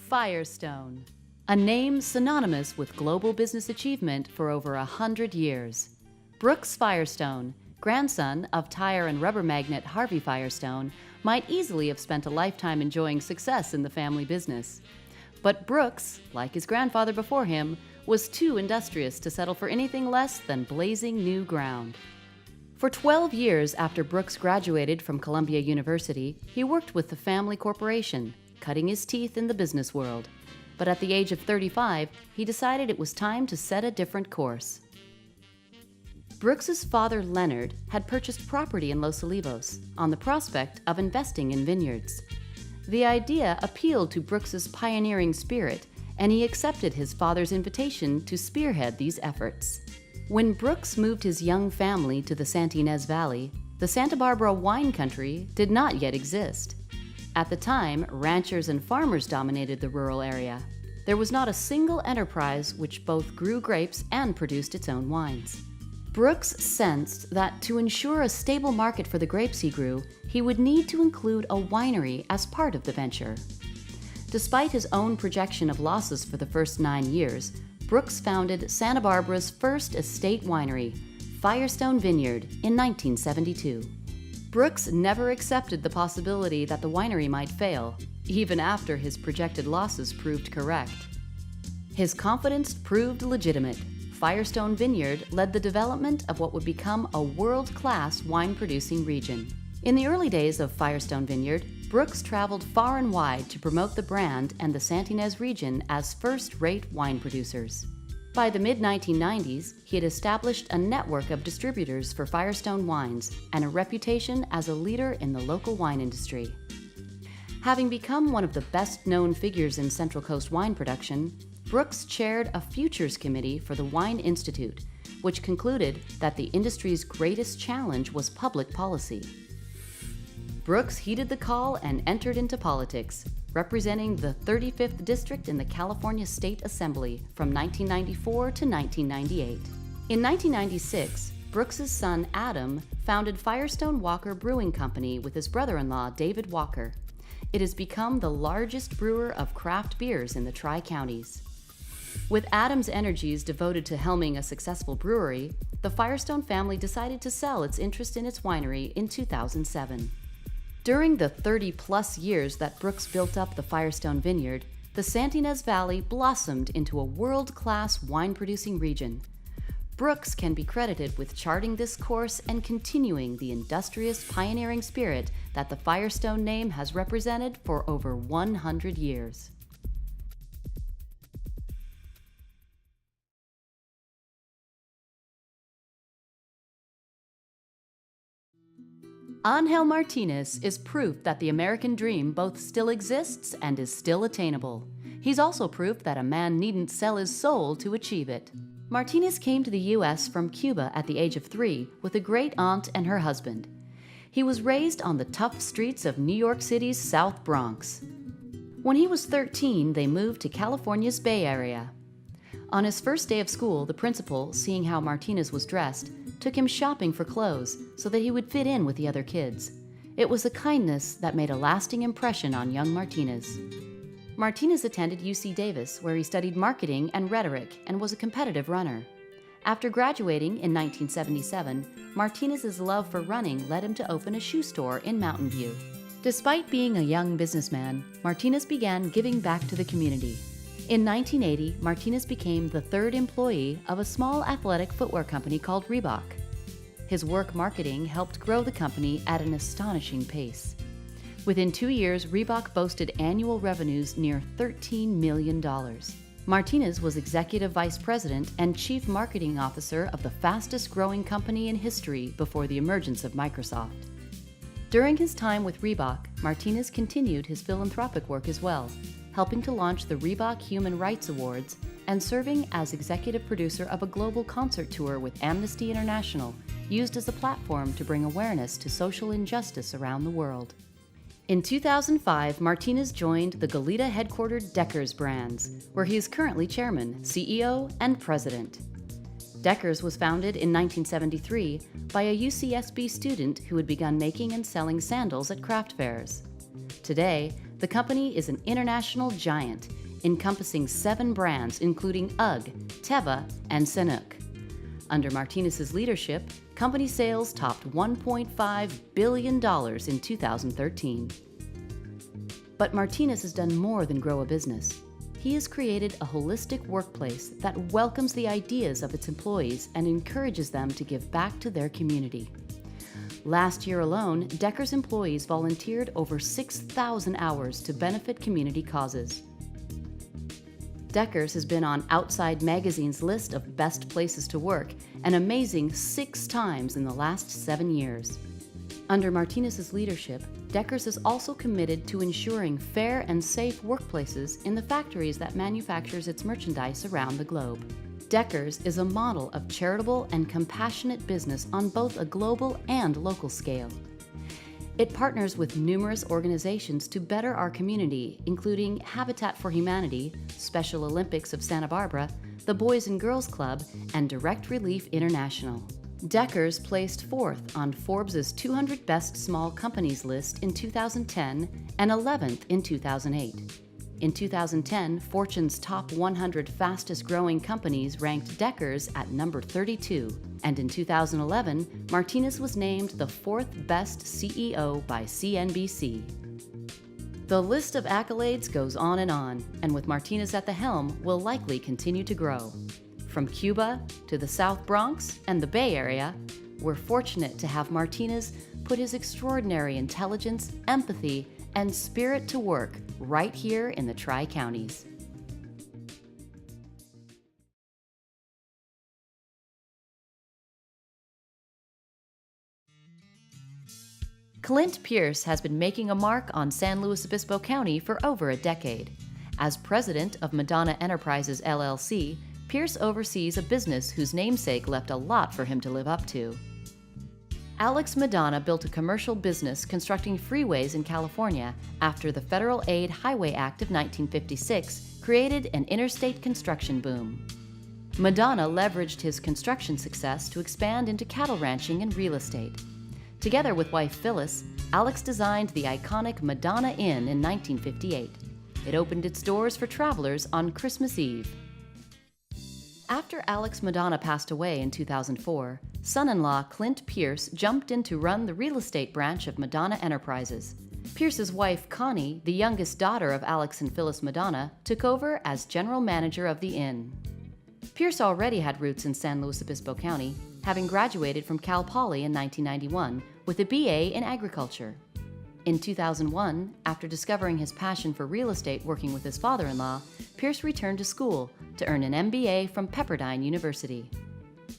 Firestone, a name synonymous with global business achievement for over 100 years. Brooks Firestone, grandson of tire and rubber magnate Harvey Firestone, might easily have spent a lifetime enjoying success in the family business. But Brooks, like his grandfather before him, was too industrious to settle for anything less than blazing new ground. For 12 years after Brooks graduated from Columbia University, he worked with the family corporation, cutting his teeth in the business world. But at the age of 35, he decided it was time to set a different course. Brooks's father, Leonard, had purchased property in Los Olivos on the prospect of investing in vineyards. The idea appealed to Brooks's pioneering spirit, and he accepted his father's invitation to spearhead these efforts. When Brooks moved his young family to the Santa Ynez Valley, the Santa Barbara wine country did not yet exist. At the time, ranchers and farmers dominated the rural area. There was not a single enterprise which both grew grapes and produced its own wines. Brooks sensed that to ensure a stable market for the grapes he grew, he would need to include a winery as part of the venture. Despite his own projection of losses for the first 9 years, Brooks founded Santa Barbara's first estate winery, Firestone Vineyard, in 1972. Brooks never accepted the possibility that the winery might fail, even after his projected losses proved correct. His confidence proved legitimate. Firestone Vineyard led the development of what would become a world-class wine-producing region. In the early days of Firestone Vineyard, Brooks traveled far and wide to promote the brand and the Santa Ynez region as first-rate wine producers. By the mid-1990s, he had established a network of distributors for Firestone wines and a reputation as a leader in the local wine industry. Having become one of the best-known figures in Central Coast wine production, Brooks chaired a futures committee for the Wine Institute, which concluded that the industry's greatest challenge was public policy. Brooks heeded the call and entered into politics, representing the 35th District in the California State Assembly from 1994 to 1998. In 1996, Brooks's son Adam founded Firestone Walker Brewing Company with his brother-in-law David Walker. It has become the largest brewer of craft beers in the Tri-Counties. With Adam's energies devoted to helming a successful brewery, the Firestone family decided to sell its interest in its winery in 2007. During the 30-plus years that Brooks built up the Firestone Vineyard, the Santa Ynez Valley blossomed into a world-class wine-producing region. Brooks can be credited with charting this course and continuing the industrious, pioneering spirit that the Firestone name has represented for over 100 years. Angel Martinez is proof that the American dream both still exists and is still attainable. He's also proof that a man needn't sell his soul to achieve it. Martinez came to the U.S. from Cuba at the age of 3 with a great aunt and her husband. He was raised on the tough streets of New York City's South Bronx. When he was 13, they moved to California's Bay Area. On his first day of school, the principal, seeing how Martinez was dressed, took him shopping for clothes so that he would fit in with the other kids. It was a kindness that made a lasting impression on young Martinez. Martinez attended UC Davis, where he studied marketing and rhetoric and was a competitive runner. After graduating in 1977, Martinez's love for running led him to open a shoe store in Mountain View. Despite being a young businessman, Martinez began giving back to the community. In 1980, Martinez became the 3rd employee of a small athletic footwear company called Reebok. His work marketing helped grow the company at an astonishing pace. Within 2 years, Reebok boasted annual revenues near $13 million. Martinez was executive vice president and chief marketing officer of the fastest growing company in history before the emergence of Microsoft. During his time with Reebok, Martinez continued his philanthropic work as well, helping to launch the Reebok Human Rights Awards and serving as executive producer of a global concert tour with Amnesty International, used as a platform to bring awareness to social injustice around the world. In 2005, Martinez joined the Goleta-headquartered Deckers Brands, where he is currently chairman, CEO, and president. Deckers was founded in 1973 by a UCSB student who had begun making and selling sandals at craft fairs. Today, the The company is an international giant, encompassing 7 brands including UGG, Teva, and Sanuk. Under Martinez's leadership, company sales topped $1.5 billion in 2013. But Martinez has done more than grow a business. He has created a holistic workplace that welcomes the ideas of its employees and encourages them to give back to their community. Last year alone, Deckers employees volunteered over 6,000 hours to benefit community causes. Deckers has been on Outside Magazine's list of best places to work, an amazing 6 times in the last 7 years. Under Martinez's leadership, Deckers is also committed to ensuring fair and safe workplaces in the factories that manufactures its merchandise around the globe. Deckers is a model of charitable and compassionate business on both a global and local scale. It partners with numerous organizations to better our community, including Habitat for Humanity, Special Olympics of Santa Barbara, the Boys and Girls Club, and Direct Relief International. Deckers placed 4th on Forbes' 200 Best Small Companies list in 2010 and 11th in 2008. In 2010, Fortune's top 100 fastest growing companies ranked Deckers at number 32, and in 2011, Martinez was named the 4th best CEO by CNBC. The list of accolades goes on, and with Martinez at the helm, will likely continue to grow. From Cuba to the South Bronx and the Bay Area, we're fortunate to have Martinez put his extraordinary intelligence, empathy, and spirit to work right here in the Tri-Counties. Clint Pierce has been making a mark on San Luis Obispo County for over a decade. As president of Madonna Enterprises, LLC, Pierce oversees a business whose namesake left a lot for him to live up to. Alex Madonna built a commercial business constructing freeways in California after the Federal Aid Highway Act of 1956 created an interstate construction boom. Madonna leveraged his construction success to expand into cattle ranching and real estate. Together with wife Phyllis, Alex designed the iconic Madonna Inn in 1958. It opened its doors for travelers on Christmas Eve. After Alex Madonna passed away in 2004, son-in-law Clint Pierce jumped in to run the real estate branch of Madonna Enterprises. Pierce's wife Connie, the youngest daughter of Alex and Phyllis Madonna, took over as general manager of the inn. Pierce already had roots in San Luis Obispo County, having graduated from Cal Poly in 1991 with a BA in agriculture. In 2001, after discovering his passion for real estate working with his father-in-law, Pierce returned to school to earn an MBA from Pepperdine University.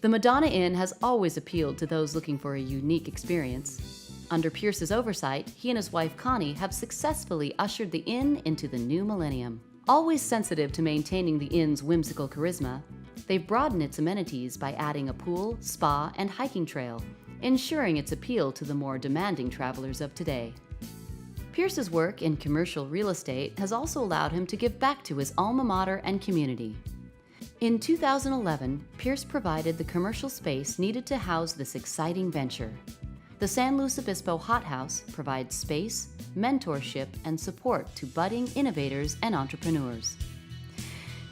The Madonna Inn has always appealed to those looking for a unique experience. Under Pierce's oversight, he and his wife Connie have successfully ushered the inn into the new millennium. Always sensitive to maintaining the inn's whimsical charisma, they've broadened its amenities by adding a pool, spa, and hiking trail, ensuring its appeal to the more demanding travelers of today. Pierce's work in commercial real estate has also allowed him to give back to his alma mater and community. In 2011, Pierce provided the commercial space needed to house this exciting venture. The San Luis Obispo Hot House provides space, mentorship, and support to budding innovators and entrepreneurs.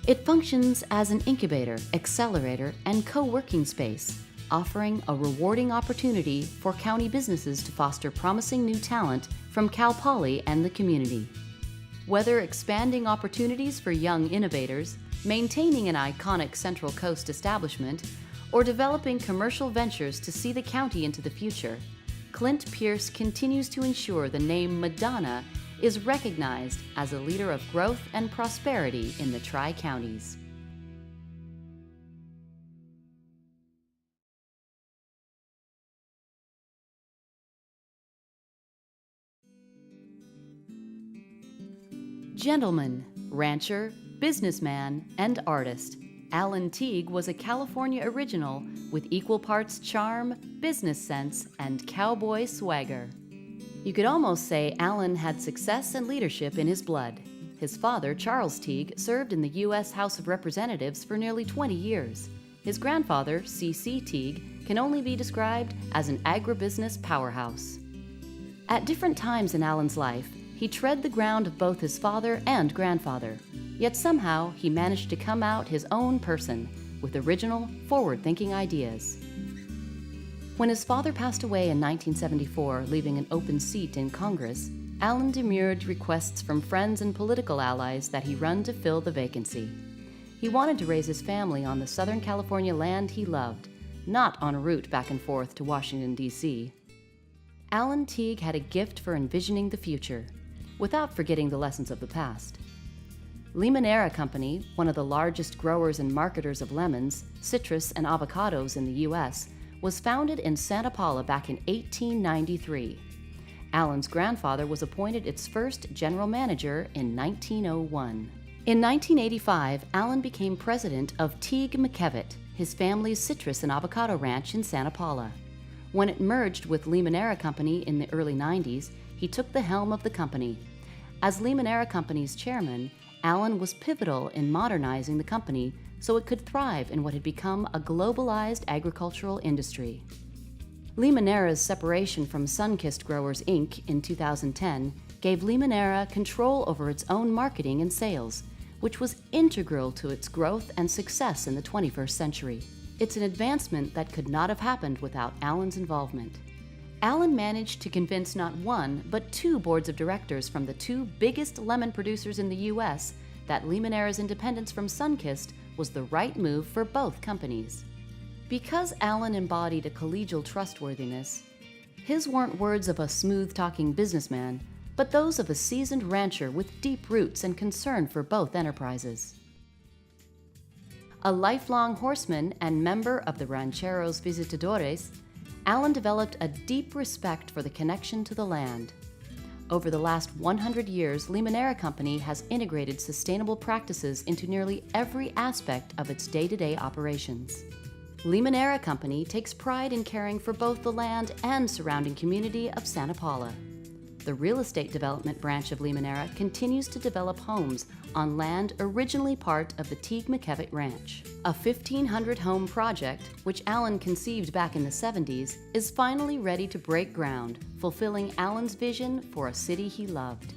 It functions as an incubator, accelerator, and co-working space, offering a rewarding opportunity for county businesses to foster promising new talent from Cal Poly and the community. Whether expanding opportunities for young innovators, maintaining an iconic Central Coast establishment, or developing commercial ventures to see the county into the future, Clint Pierce continues to ensure the name Madonna is recognized as a leader of growth and prosperity in the Tri-Counties. Gentleman, rancher, businessman, and artist, Alan Teague was a California original with equal parts charm, business sense, and cowboy swagger. You could almost say Alan had success and leadership in his blood. His father, Charles Teague, served in the U.S. House of Representatives for nearly 20 years. His grandfather, C.C. Teague, can only be described as an agribusiness powerhouse. At different times in Alan's life, He tread the ground of both his father and grandfather, yet somehow he managed to come out his own person with original, forward-thinking ideas. When his father passed away in 1974, leaving an open seat in Congress, Allen demurred requests from friends and political allies that he run to fill the vacancy. He wanted to raise his family on the Southern California land he loved, not on a route back and forth to Washington, D.C. Alan Teague had a gift for envisioning the future, without forgetting the lessons of the past. Limoneira Company, one of the largest growers and marketers of lemons, citrus, and avocados in the U.S., was founded in Santa Paula back in 1893. Alan's grandfather was appointed its first general manager in 1901. In 1985, Alan became president of Teague McKevitt, his family's citrus and avocado ranch in Santa Paula. When it merged with Limoneira Company in the early 90s, he took the helm of the company. As Limoneira Company's chairman, Alan was pivotal in modernizing the company so it could thrive in what had become a globalized agricultural industry. Limoneira's separation from Sunkist Growers, Inc. in 2010 gave Limoneira control over its own marketing and sales, which was integral to its growth and success in the 21st century. It's an advancement that could not have happened without Alan's involvement. Alan managed to convince not one, but two boards of directors from the two biggest lemon producers in the U.S. that Limoneira's independence from Sunkist was the right move for both companies. Because Alan embodied a collegial trustworthiness, his weren't words of a smooth-talking businessman, but those of a seasoned rancher with deep roots and concern for both enterprises. A lifelong horseman and member of the Rancheros Visitadores, Alan developed a deep respect for the connection to the land. Over the last 100 years, Limoneira Company has integrated sustainable practices into nearly every aspect of its day-to-day operations. Limoneira Company takes pride in caring for both the land and surrounding community of Santa Paula. The real estate development branch of Limoneira continues to develop homes on land originally part of the Teague McKevitt Ranch. A 1,500-home project, which Alan conceived back in the 70s, is finally ready to break ground, fulfilling Alan's vision for a city he loved.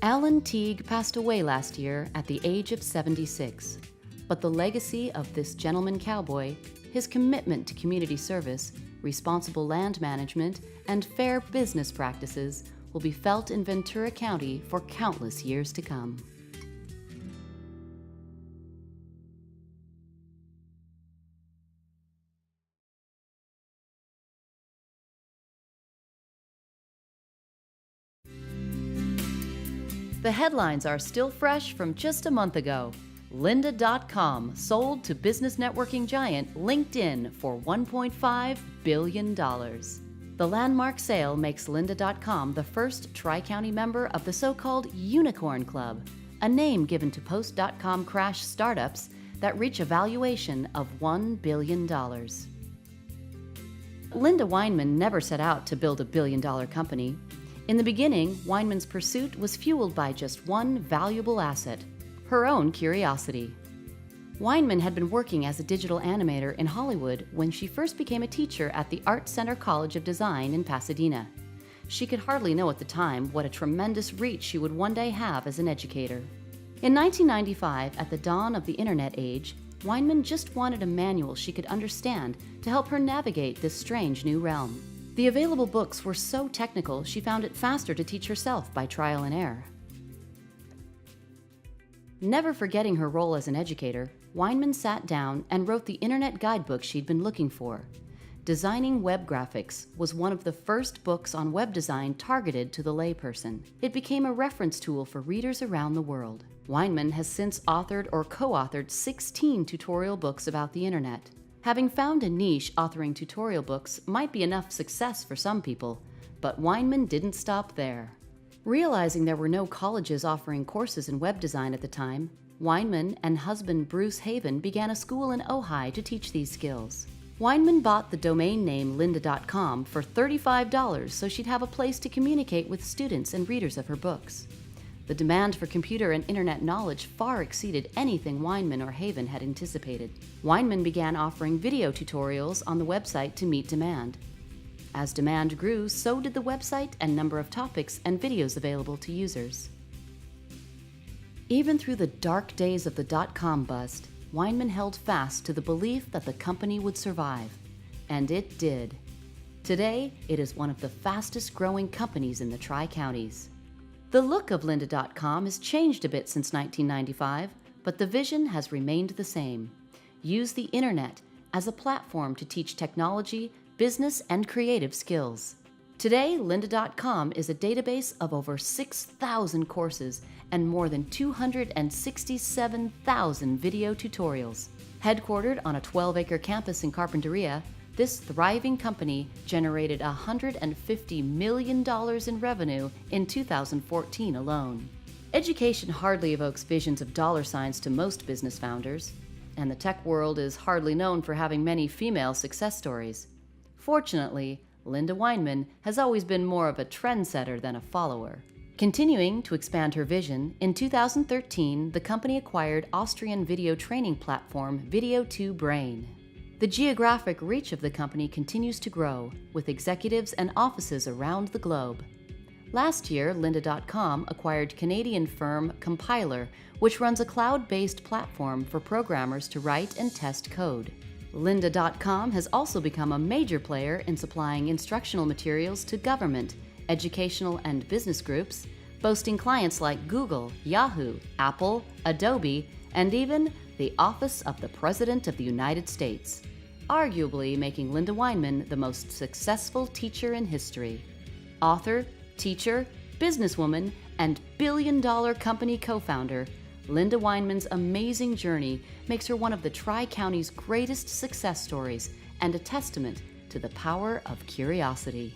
Alan Teague passed away last year at the age of 76, but the legacy of this gentleman cowboy, his commitment to community service, responsible land management, and fair business practices will be felt in Ventura County for countless years to come. The headlines are still fresh from just a month ago. Lynda.com sold to business networking giant LinkedIn for $1.5 billion. The landmark sale makes Lynda.com the first Tri-County member of the so-called Unicorn Club, a name given to post.com crash startups that reach a valuation of $1 billion. Linda Weinman never set out to build a billion-dollar company. In the beginning, Weinman's pursuit was fueled by just one valuable asset: her own curiosity. Weinman had been working as a digital animator in Hollywood when she first became a teacher at the Art Center College of Design in Pasadena. She could hardly know at the time what a tremendous reach she would one day have as an educator. In 1995, at the dawn of the internet age, Weinman just wanted a manual she could understand to help her navigate this strange new realm. The available books were so technical, she found it faster to teach herself by trial and error. Never forgetting her role as an educator, Weinman sat down and wrote the internet guidebook she'd been looking for. Designing Web Graphics was one of the first books on web design targeted to the layperson. It became a reference tool for readers around the world. Weinman has since authored or co-authored 16 tutorial books about the internet. Having found a niche, authoring tutorial books might be enough success for some people, but Weinman didn't stop there. Realizing there were no colleges offering courses in web design at the time, Weinman and husband Bruce Haven began a school in Ojai to teach these skills. Weinman bought the domain name Lynda.com for $35 so she'd have a place to communicate with students and readers of her books. The demand for computer and internet knowledge far exceeded anything Weinman or Haven had anticipated. Weinman began offering video tutorials on the website to meet demand. As demand grew, so did the website and number of topics and videos available to users. Even through the dark days of the dot-com bust, Weinmann held fast to the belief that the company would survive. And it did. Today, it is one of the fastest growing companies in the Tri-Counties. The look of lynda.com has changed a bit since 1995, but the vision has remained the same. Use the internet as a platform to teach technology, business, and creative skills. Today, lynda.com is a database of over 6,000 courses and more than 267,000 video tutorials. Headquartered on a 12-acre campus in Carpinteria, this thriving company generated $150 million in revenue in 2014 alone. Education hardly evokes visions of dollar signs to most business founders, and the tech world is hardly known for having many female success stories. Fortunately, Lynda Weinmann has always been more of a trendsetter than a follower. Continuing to expand her vision, in 2013, the company acquired Austrian video training platform Video2Brain. The geographic reach of the company continues to grow, with executives and offices around the globe. Last year, lynda.com acquired Canadian firm Compiler, which runs a cloud-based platform for programmers to write and test code. lynda.com has also become a major player in supplying instructional materials to government, educational and business groups, boasting clients like Google, Yahoo, Apple, Adobe, and even the Office of the President of the United States, arguably making Lynda Weinmann the most successful teacher in history. Author, teacher, businesswoman, and billion-dollar company co-founder, Lynda Weinmann's amazing journey makes her one of the Tri-County's greatest success stories and a testament to the power of curiosity.